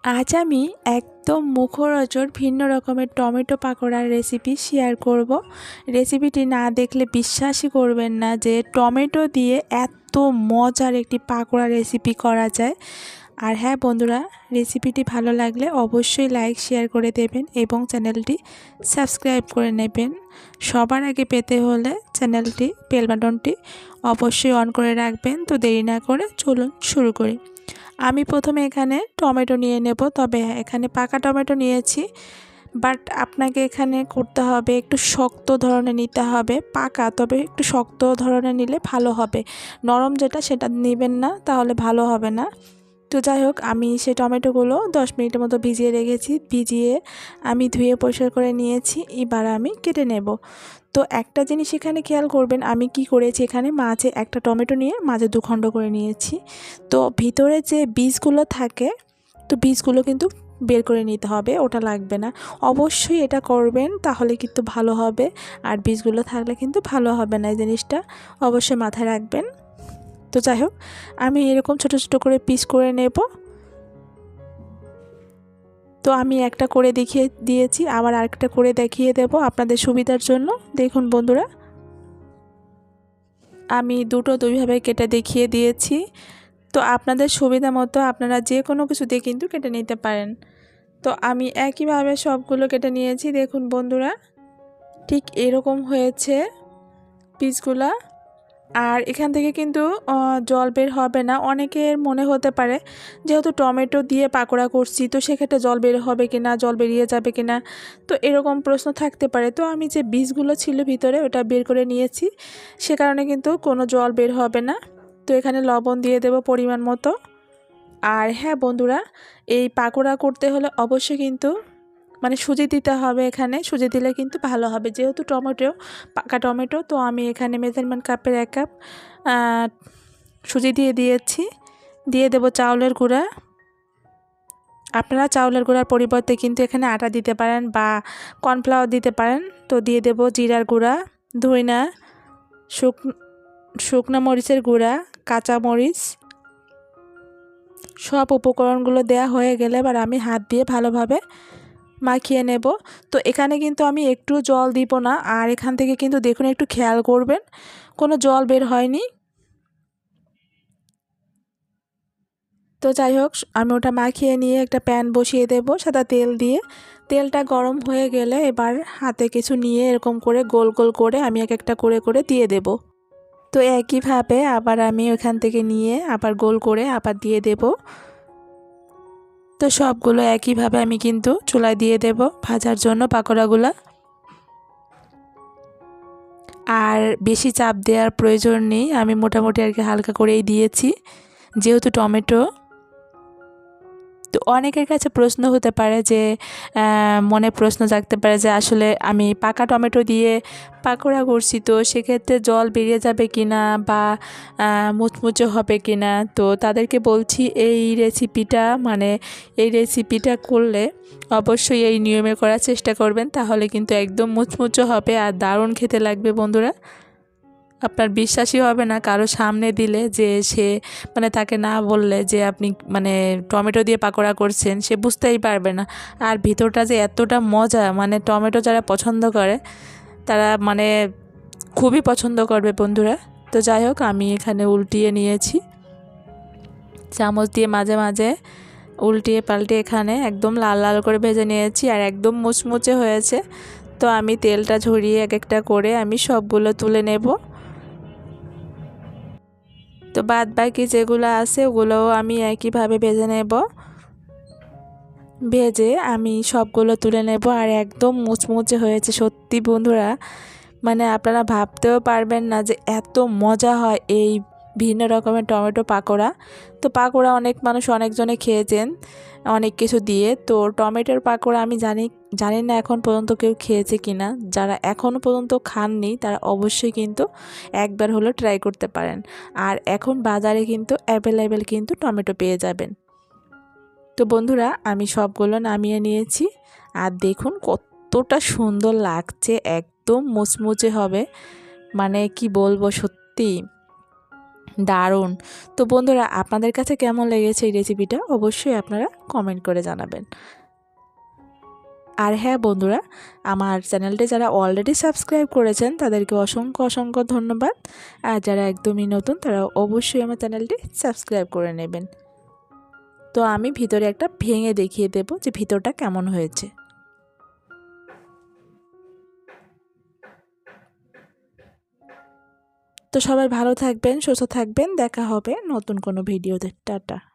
আজ আমি একদম মুখরোচক ভিন্ন রকমের টমেটো পাকোড়ার রেসিপি শেয়ার করব। রেসিপিটি না দেখলে বিশ্বাসই করবেন না যে টমেটো দিয়ে এত মজার একটি পাকোড়া রেসিপি করা যায়। আর হ্যাঁ বন্ধুরা, রেসিপিটি ভালো লাগলে অবশ্যই লাইক শেয়ার করে দেবেন এবং চ্যানেলটি সাবস্ক্রাইব করে নেবেন। সবার আগে পেতে হলে চ্যানেলটি বেল বাটনটি অবশ্যই অন করে রাখবেন। তো দেরি না করে চলুন শুরু করি। আমি প্রথমে এখানে টমেটো নিয়ে নেব, তবে এখানে পাকা টমেটো নিয়েছি। বাট আপনাকে এখানে করতে হবে একটু শক্ত ধরনের নিতে হবে, পাকা তবে একটু শক্ত ধরনের নিলে ভালো হবে। নরম যেটা সেটা নেবেন না, তাহলে ভালো হবে না। তো যাই হোক, আমি সেই টমেটোগুলো 10 মিনিটের মতো ভিজিয়ে রেখেছি। ভিজিয়ে আমি ধুয়ে পরিষ্কার করে নিয়েছি। এবার আমি কেটে নেব। তো একটা জিনিস এখানে খেয়াল করবেন, আমি কি করেছি, এখানে মাঝে একটা টমেটো নিয়ে মাঝে 2 খণ্ড করে নিয়েছি। তো ভিতরে যে বীজগুলো থাকে, তো বীজগুলো কিন্তু বের করে নিতে হবে, ওটা লাগবে না। অবশ্যই এটা করবেন, তাহলে কিন্তু ভালো হবে। আর বীজগুলো থাকলে কিন্তু ভালো হবে না, এই জিনিসটা অবশ্যই মাথায় রাখবেন। তো যাই হোক, আমি এরকম ছোট ছোট করে পিস করে নেব। তো আমি একটা করে দেখিয়ে দিয়েছি, আবার আরেকটা করে দেখিয়ে দেব আপনাদের সুবিধার জন্য। দেখুন বন্ধুরা, আমি দুটো দুইভাবে কেটে দেখিয়ে দিয়েছি। তো আপনাদের সুবিধা মতো আপনারা যে কোনো কিছু দিয়ে কিন্তু কেটে নিতে পারেন। তো আমি একইভাবে সবগুলো কেটে নিয়েছি। দেখুন বন্ধুরা, ঠিক এরকম হয়েছে পিসগুলা। আর এখান থেকে কিন্তু জল বের হবে না। অনেকের মনে হতে পারে যেহেতু টমেটো দিয়ে পাকোড়া করছি, তো সেক্ষেত্রে জল বের হবে কিনা, জল বেরিয়ে যাবে কিনা, তো এরকম প্রশ্ন থাকতে পারে। তো আমি যে বীজগুলো ছিল ভিতরে ওটা বের করে নিয়েছি, সে কারণে কিন্তু কোনো জল বের হবে না। তো এখানে লবণ দিয়ে দেব পরিমাণ মতো। আর হ্যাঁ বন্ধুরা, এই পাকোড়া করতে হলে অবশ্যই কিন্তু সুজি দিতে হবে। এখানে সুজি দিলে কিন্তু ভালো হবে, যেহেতু টমেটো পাকা টমেটো। তো আমি এখানে মেজারমেন্ট কাপের 1 কাপ সুজি দিয়ে দিয়েছি। দিয়ে দেব চাউলের গুঁড়া। আপনারা চাউলের গুঁড়ার পরিবর্তে কিন্তু এখানে আটা দিতে পারেন বা কর্নফ্লাওয়ার দিতে পারেন। তো দিয়ে দেব জিরার গুঁড়া, ধইনা, শুকনো মরিচের গুঁড়া, কাঁচা মরিচ। সব উপকরণগুলো দেয়া হয়ে গেলে এবার আমি হাত দিয়ে ভালোভাবে মাখিয়ে নেব। তো এখানে কিন্তু আমি একটু জল দিব না। আর এখান থেকে কিন্তু দেখুন, একটু খেয়াল করবেন, কোনো জল বের হয়নি। তো যাই হোক, আমি ওটা মাখিয়ে নিয়ে একটা প্যান বসিয়ে দেব সাদা তেল দিয়ে। তেলটা গরম হয়ে গেলে এবার হাতে কিছু নিয়ে এরকম করে গোল গোল করে আমি এক একটা করে করে দিয়ে দেব। তো একইভাবে আবার আমি ওখান থেকে নিয়ে আবার গোল করে আবার দিয়ে দেব। তো সবগুলো একইভাবে আমি কিন্তু চুলায় দিয়ে দেব ভাজার জন্য পাকোড়াগুলো। আর বেশি চাপ দেওয়ার প্রয়োজন নেই, আমি মোটামুটি আর কি হালকা করেই দিয়েছি, যেহেতু টমেটো। তো অনেকের কাছে প্রশ্ন হতে পারে যে মনে প্রশ্ন জাগতে পারে যে আসলে আমি পাকা টমেটো দিয়ে পাকোড়া করছি, তো সেক্ষেত্রে জল বেরিয়ে যাবে কিনা বা মুচমুচে হবে কিনা। তো তাদেরকে বলছি, এই রেসিপিটা করলে অবশ্যই এই নিয়মে করার চেষ্টা করবেন, তাহলে কিন্তু একদম মুচমুচে হবে আর দারুণ খেতে লাগবে বন্ধুরা। আপনার বিশ্বাসই হবে না কারো সামনে দিলে, যে সে তাকে না বললে যে আপনি টমেটো দিয়ে পাকোড়া করছেন, সে বুঝতেই পারবে না। আর ভিতরটা যে এতটা মজা, টমেটো যারা পছন্দ করে তারা খুবই পছন্দ করবে বন্ধুরা। তো যাই হোক, আমি এখানে উল্টিয়ে নিয়েছি, চামচ দিয়ে মাঝে মাঝে উল্টিয়ে পাল্টিয়ে এখানে একদম লাল লাল করে ভেজে নিয়েছি আর একদম মুচমুচে হয়েছে। তো আমি তেলটা ঝরিয়ে এক একটা করে আমি সবগুলো তুলে নেব। তো বাদ বাকি যেগুলো আছে ওগুলোও আমি একইভাবে ভেজে নেব। ভেজে আমি সবগুলো তুলে নেব। আর একদম মুচমুচে হয়েছে সত্যি বন্ধুরা, আপনারা ভাবতেও পারবেন না যে এত মজা হয় এই ভিন্ন রকমের টমেটো পাকোড়া। তো পাকোড়া অনেক মানুষ অনেকজনে খেয়েছেন অনেক কিছু দিয়ে। তো টমেটোর পাকোড়া আমি জানি না এখন পর্যন্ত কেউ খেয়েছে কিনা। যারা এখনও পর্যন্ত খাননি তারা অবশ্যই কিন্তু একবার হলেও ট্রাই করতে পারেন। আর এখন বাজারে কিন্তু অ্যাভেলেবেল কিন্তু টমেটো পেয়ে যাবেন। তো বন্ধুরা, আমি সবগুলো নামিয়ে নিয়েছি। আর দেখুন কতটা সুন্দর লাগছে, একদম মুচমুচে হবে, কি বলবো সত্যি। দারুণ। তো বন্ধুরা, আপনাদের কাছে কেমন লেগেছে এই রেসিপিটা অবশ্যই আপনারা কমেন্ট করে জানাবেন। আর হ্যাঁ বন্ধুরা, আমার চ্যানেলটি যারা অলরেডি সাবস্ক্রাইব করেছেন তাদেরকে অসংখ্য অসংখ্য ধন্যবাদ। আর যারা একদমই নতুন তারা অবশ্যই আমার চ্যানেলটি সাবস্ক্রাইব করে নেবেন। তো আমি ভিতরে একটা ভেঙে দেখিয়ে দেব যে ভিতরটা কেমন হয়েছে। তো সবাই ভালো থাকবেন, সুস্থ থাকবেন, দেখা হবে নতুন কোনো ভিডিওতে। টাটা।